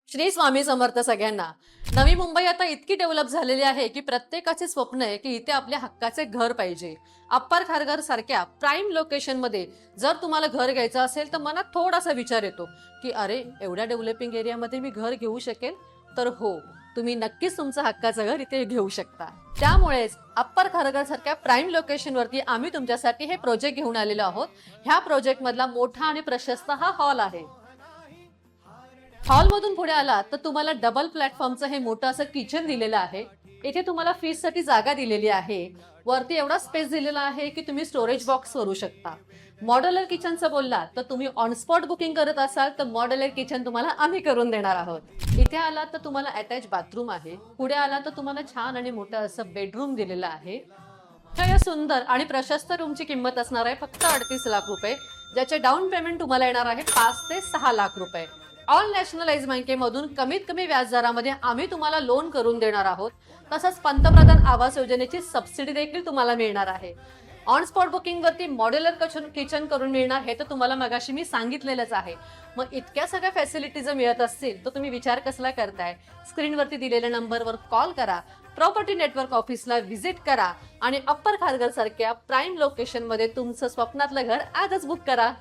श्री स्वामी समर्थ सगळ्यांना. नवी मुंबई आता इतकी डेव्हलप झालेली आहे की प्रत्येकाचे स्वप्न आहे की इथे आपल्या हक्काचे घर पाहिजे. अप्पर खारघर सारख्या प्राईम लोकेशन मध्ये जर तुम्हाला घर घ्यायचं असेल तर मनात थोडासा विचार येतो की अरे एवढ्या डेव्हलपिंग एरियामध्ये मी घर घेऊ शकेल. तर हो, तुम्ही नक्कीच तुमचं हक्काचं घर इथे घेऊ शकता. त्यामुळेच अप्पर खारघर सारख्या प्राईम लोकेशन वरती आम्ही तुमच्यासाठी हे प्रोजेक्ट घेऊन आलेलो आहोत. ह्या प्रोजेक्ट मधला मोठा आणि प्रशस्त हा हॉल आहे. हॉलमधून पुढे आलात तर तुम्हाला डबल प्लॅटफॉर्मचं हे मोठं असं किचन दिलेलं आहे. इथे तुम्हाला फ्रीज साठी जागा दिलेली आहे. वरती एवढा स्पेस दिलेला आहे की तुम्ही स्टोरेज बॉक्स करू शकता. मॉड्युलर किचनचं बोललात तर तुम्ही ऑन स्पॉट बुकिंग करत असाल तर मॉड्युलर किचन तुम्हाला आम्ही करून देणार आहोत. इथे आलात तर तुम्हाला अटॅच बाथरूम आहे. पुढे आलात तर तुम्हाला छान आणि मोठं असं बेडरूम दिलेलं आहे. या सुंदर आणि प्रशस्त रूमची किंमत असणार आहे फक्त 38 लाख रुपये, ज्याचे डाऊन पेमेंट तुम्हाला येणार आहे 5 ते 6 लाख रुपये. ऑल नॅशनलाइज बँकेमधून कमीत कमी व्याजदरामध्ये आम्ही तुम्हाला लोन करून देणार आहोत. तसंच पंतप्रधान आवास योजनेची सबसिडी देखील तुम्हाला मिळणार आहे. ऑन स्पॉट बुकिंग वरती मॉड्युलर किचन करून मिळणार हे तर तुम्हाला मगाशी मी सांगितलेलंच आहे. मग इतक्या सगळ्या फॅसिलिटीज मिळत असतील तर तुम्ही विचार कसला करताय? स्क्रीनवरती दिलेल्या नंबरवर कॉल करा, प्रॉपर्टी नेटवर्क ऑफिसला व्हिजिट करा आणि अप्पर खारघर सारख्या प्राईम लोकेशन मध्ये तुमचं स्वप्नातलं घर आजच बुक करा.